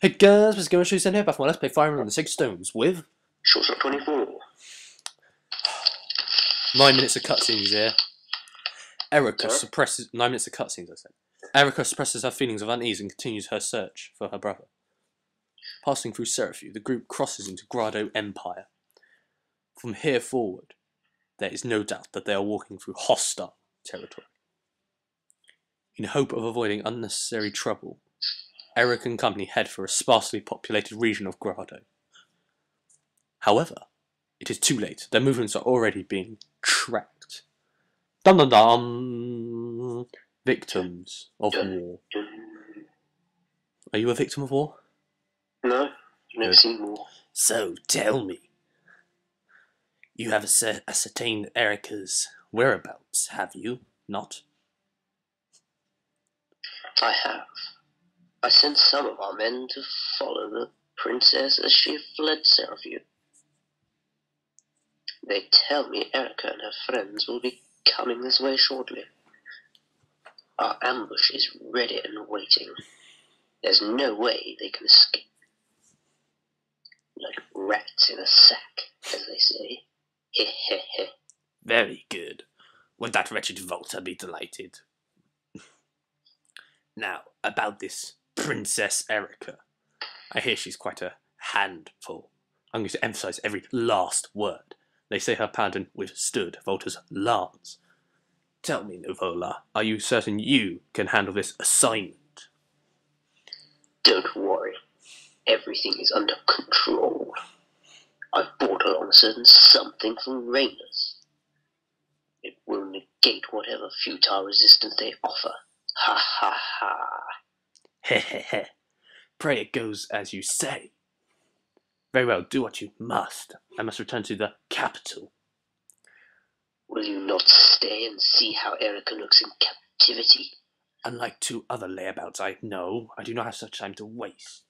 Hey guys, what's going on? Send here back from Let's Play Fire Emblem the Sacred Stones with Shortstock 24. 9 minutes of cutscenes here. Erica Sorry? suppresses 9 minutes of cutscenes. I said. Erica suppresses her feelings of unease and continues her search for her brother. Passing through Seraphim, the group crosses into Grado Empire. From here forward, there is no doubt that they are walking through hostile territory. In hope of avoiding unnecessary trouble, Eric and company head for a sparsely populated region of Grado. However, it is too late. Their movements are already being tracked. Dum dum dum! Victims of war. Are you a victim of war? No, I've never Good. seen more. So tell me, you have ascertained Erica's whereabouts, have you not? I have. I sent some of our men to follow the princess as she fled Seraphim. They tell me Erica and her friends will be coming this way shortly. Our ambush is ready and waiting. There's no way they can escape. Like rats in a sack, as they say. Heh heh heh. Very good. Would that wretched Volta be delighted? Now, about this Princess Erica. I hear she's quite a handful. I'm going to emphasize every last word. They say her paladin withstood Volta's lance. Tell me, Novola, are you certain you can handle this assignment? Don't worry. Everything is under control. I've brought along a certain something from Rainus. It will negate whatever futile resistance they offer. Ha ha ha. Heh heh heh. Pray it goes as you say. Very well, do what you must. I must return to the capital. Will you not stay and see how Erica looks in captivity? Unlike 2 other layabouts I know, I do not have such time to waste.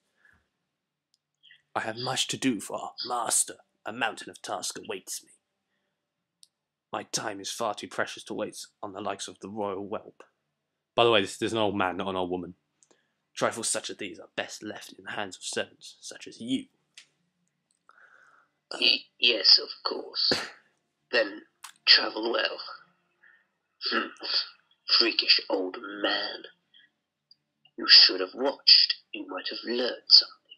I have much to do for our master. A mountain of tasks awaits me. My time is far too precious to waste on the likes of the royal whelp. By the way, this is an old man, not an old woman. Trifles such as these are best left in the hands of servants such as you. Yes, of course. Then travel well. Freakish old man. You should have watched. You might have learned something.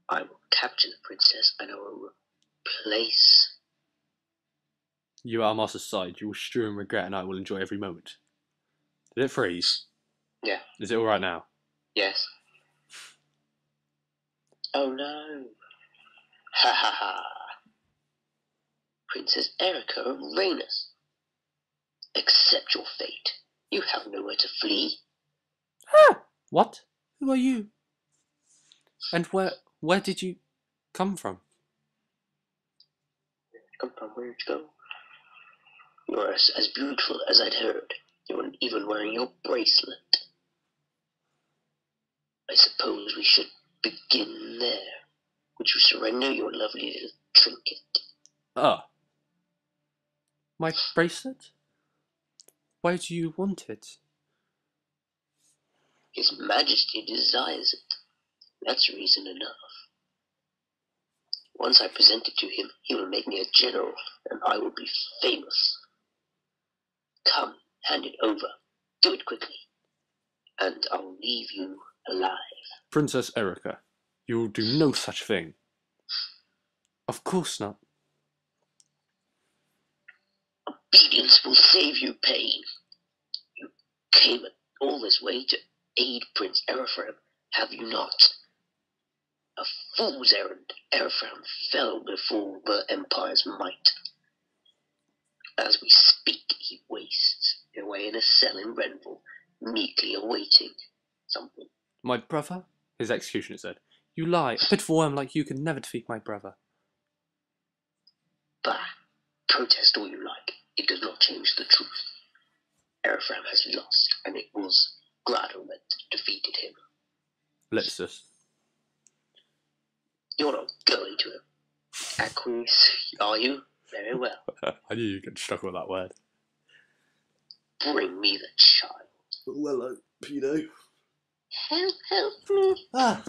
I will capture the princess and I will replace. You are our master's side. You will strew in regret and I will enjoy every moment. Did it freeze? Yeah. Is it alright now? Yes. Oh no. Ha ha ha. Princess Erica of Rainus. Accept your fate. You have nowhere to flee. Ah! What? Who are you? And where did you come from? Come from where to go? You are as beautiful as I'd heard. You weren't even wearing your bracelet. I suppose we should begin there. Would you surrender your lovely little trinket? Ah. My bracelet? Why do you want it? His Majesty desires it. That's reason enough. Once I present it to him, he will make me a general, and I will be famous. Come, hand it over. Do it quickly, and I'll leave you alive. Princess Erica, you will do no such thing. Of course not. Obedience will save you pain. You came all this way to aid Prince Erefram, have you not? A fool's errand. Erefram fell before the Empire's might. As we speak, he wastes away in a cell in Renville, meekly awaiting something. My brother? His executioner said. You lie. A pitiful worm like you can never defeat my brother. Bah! Protest all you like. It does not change the truth. Erefram has lost, and it was Grado that defeated him. Lexus. You're not going to acquiesce, are you? Very well. I knew you'd get stuck with that word. Bring me the child. Well, pedo. Help me. Ah!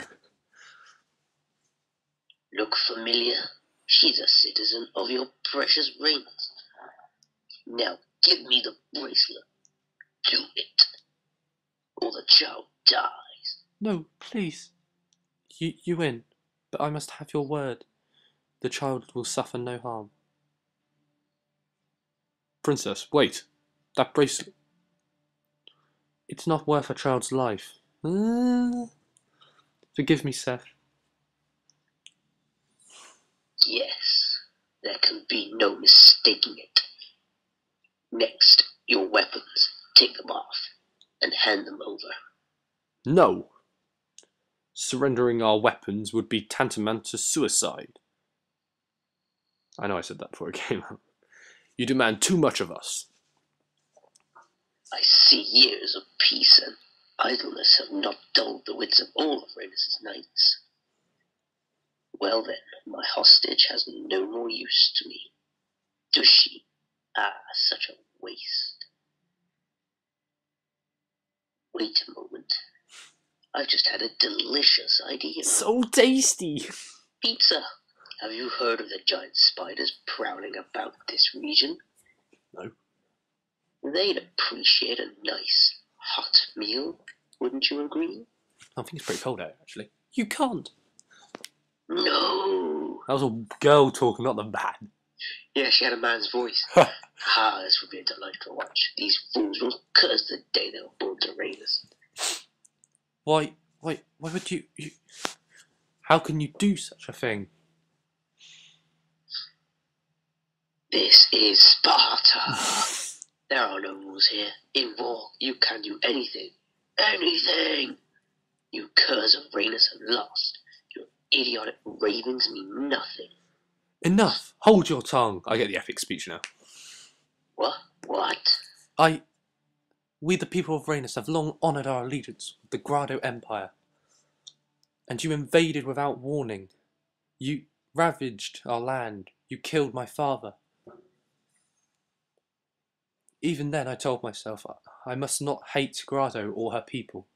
Look familiar? She's a citizen of your precious rings. Now give me the bracelet. Do it, or the child dies. No, please. You win, but I must have your word. The child will suffer no harm. Princess, wait. That bracelet. It's not worth a child's life. Forgive me, Seth. Yes, there can be no mistaking it. Next, your weapons. Take them off and hand them over. No. Surrendering our weapons would be tantamount to suicide. I know I said that before it came out. You demand too much of us. I see years of peace and idleness have not dulled the wits of all of Rhaenys' knights. Well then, my hostage has no more use to me. Does she? Ah, such a waste. Wait a moment. I've just had a delicious idea. So tasty! Pizza! Have you heard of the giant spiders prowling about this region? No. They'd appreciate a nice, hot meal, wouldn't you agree? I think it's pretty cold out, actually. You can't. No! That was a girl talking, not the man. Yeah, she had a man's voice. This would be a delight to watch. These fools will curse the day they were born to Rhaenys. Why would you... How can you do such a thing? This is Sparta. There are no rules here. In war, you can do anything. Anything! You curs of Rhaenys have lost. Your idiotic ravings mean nothing. Enough! Hold your tongue! I get the epic speech now. What? We the people of Rhaenys have long honoured our allegiance with the Grado Empire. And you invaded without warning. You ravaged our land. You killed my father. Even then I told myself I must not hate Grado or her people.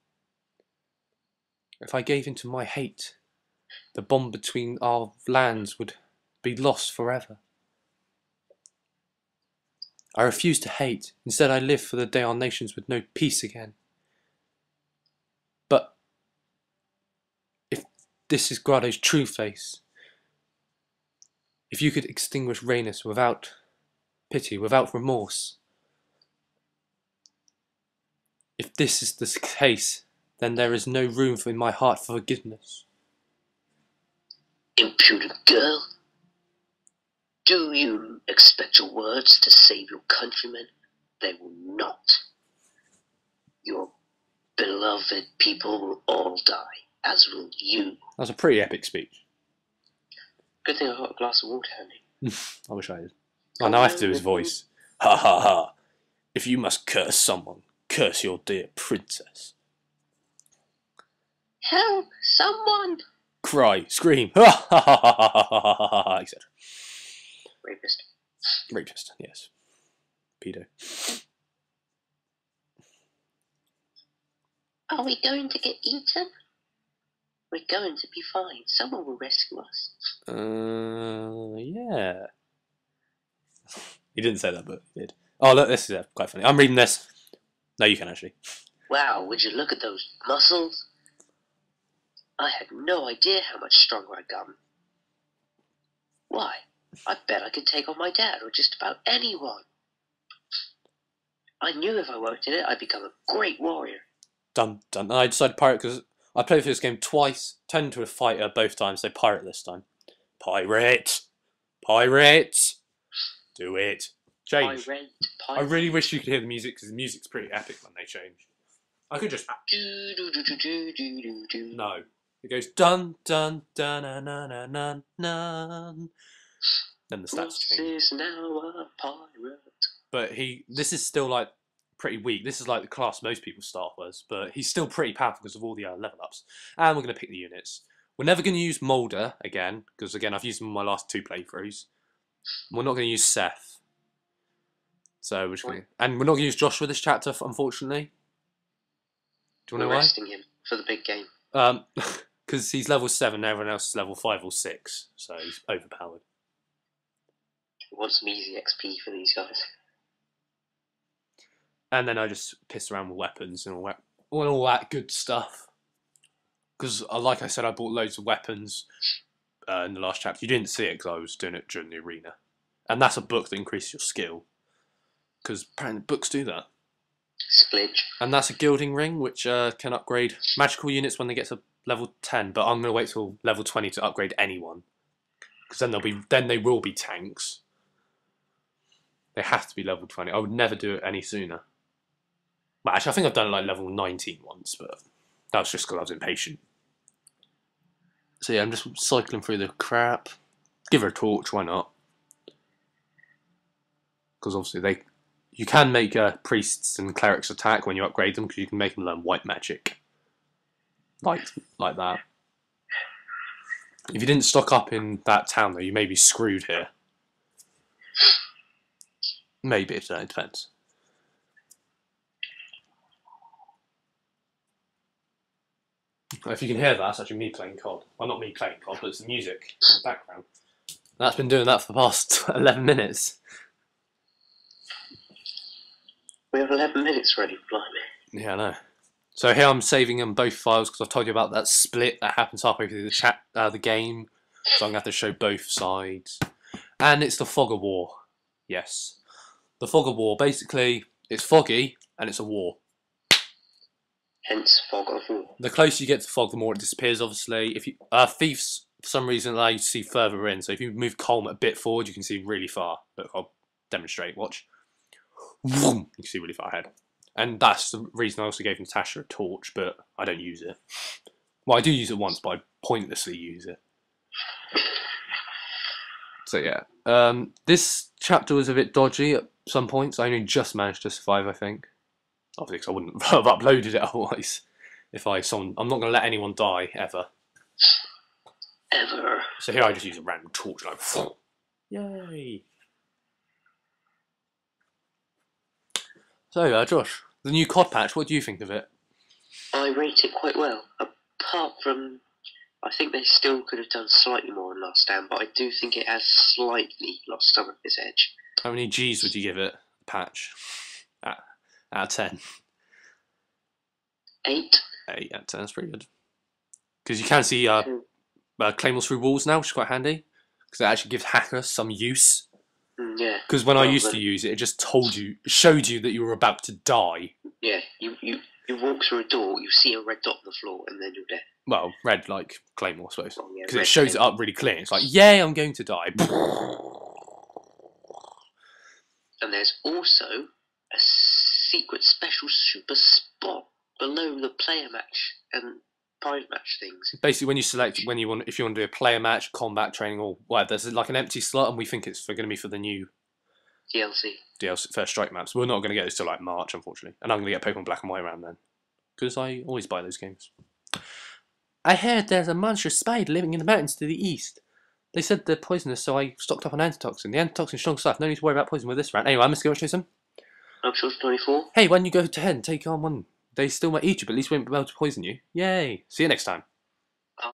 If I gave in to my hate, the bond between our lands would be lost forever. I refused to hate. Instead I lived for the day our nations would know peace again. But if this is Grado's true face, if you could extinguish Rhaenys without pity, without remorse, if this is the case, then there is no room in my heart for forgiveness. Impudent girl! Do you expect your words to save your countrymen? They will not. Your beloved people will all die, as will you. That was a pretty epic speech. Good thing I got a glass of water handy. I wish I did. Oh, now I have to do his voice. Ha ha ha. If you must curse someone, curse your dear princess. Help! Someone! Cry, scream, ha ha ha ha ha ha ha ha, etc. Rapist. Rapist, yes. Pedo. Are we going to get eaten? We're going to be fine. Someone will rescue us. Yeah. He didn't say that, but he did. Oh, look, this is quite funny. I'm reading this. No, you can actually. Wow, would you look at those muscles? I had no idea how much stronger I'd gotten. Why, I bet I could take on my dad or just about anyone. I knew if I worked in it, I'd become a great warrior. Dun dun. And I decided pirate because I played through this game twice, turned into a fighter both times, so pirate this time. Pirate! Pirate! Do it. Change. Pirate. I really wish you could hear the music because the music's pretty epic when they change. I could just. No. It goes dun dun dun dun dun dun dun dun. Then the stats change. Is now a pirate. But this is still like pretty weak. This is like the class most people start with, but he's still pretty powerful because of all the level ups. And we're going to pick the units. We're never going to use Mulder again, because again I've used him in my last 2 playthroughs. We're not going to use Seth. So we're just going to, and we're not going to use Joshua this chapter, unfortunately. Do you want to know why? Resting him for the big game. Because he's level 7, everyone else is level 5 or 6, so he's overpowered. I want some easy XP for these guys. And then I just piss around with weapons and all that good stuff. Because, like I said, I bought loads of weapons in the last chapter. You didn't see it because I was doing it during the arena. And that's a book that increases your skill. Because apparently books do that. Splidge. And that's a gilding ring, which can upgrade magical units when they get to level 10. But I'm going to wait till level 20 to upgrade anyone. Because then they will be tanks. They have to be level 20. I would never do it any sooner. Well, actually, I think I've done it like level 19 once, but that was just because I was impatient. So yeah, I'm just cycling through the crap. Give her a torch, why not? Because obviously you can make priests and clerics attack when you upgrade them, because you can make them learn white magic. Like that. If you didn't stock up in that town though, you may be screwed here. Maybe, it depends. If you can hear that, that's actually me playing COD. Well, not me playing COD, but it's the music in the background. That's been doing that for the past 11 minutes. We have 11 minutes ready, blimey. Yeah, I know. So here I'm saving them both files because I've told you about that split that happens halfway through the game. So I'm going to have to show both sides. And it's the Fog of War. Yes. The Fog of War. Basically, it's foggy and it's a war. Hence Fog of War. The closer you get to fog, the more it disappears, obviously. If you Thieves, for some reason, allow you to see further in. So if you move Colm a bit forward, you can see really far. Look, I'll demonstrate. Watch. You can see really far ahead. And that's the reason I also gave Natasha a torch, but I don't use it. Well, I do use it once, but I pointlessly use it. So yeah. This chapter was a bit dodgy at some points. I only just managed to survive, I think. Obviously, because I wouldn't have uploaded it otherwise. I'm not going to let anyone die, ever. Ever. So here I just use a random torch, like, yay! So, Josh, the new COD patch, what do you think of it? I rate it quite well. Apart from, I think they still could have done slightly more than last stand, but I do think it has slightly lost some of its edge. How many G's would you give it, the patch? Out of 10? 8. 8 out of 10, that's pretty good. Because you can see claymores through walls now, which is quite handy. Because it actually gives hackers some use. Yeah. Because when I used to use it, it just showed you that you were about to die. Yeah, you walk through a door, you see a red dot on the floor, and then you're dead. Well, red like claymore, I suppose. Because it claymore. shows it up really clear. It's like, yay, I'm going to die. And there's also a secret special super spot below the player match and private match things. Basically, when you select if you want to do a player match, combat training, or whatever, there's like an empty slot, and we think it's going to be for the new DLC First Strike maps. We're not going to get this till like March, unfortunately, and I'm going to get Pokemon Black and White around then, because I always buy those games. I heard there's a monstrous spider living in the mountains to the east. They said they're poisonous, so I stocked up on antitoxin. The antitoxin's strong stuff. No need to worry about poison with this rat. Anyway, I'm just going to show some. I'm sure it's 24. Hey, when you go to head and take on one, they still might eat you, but at least won't be able to poison you. Yay! See you next time.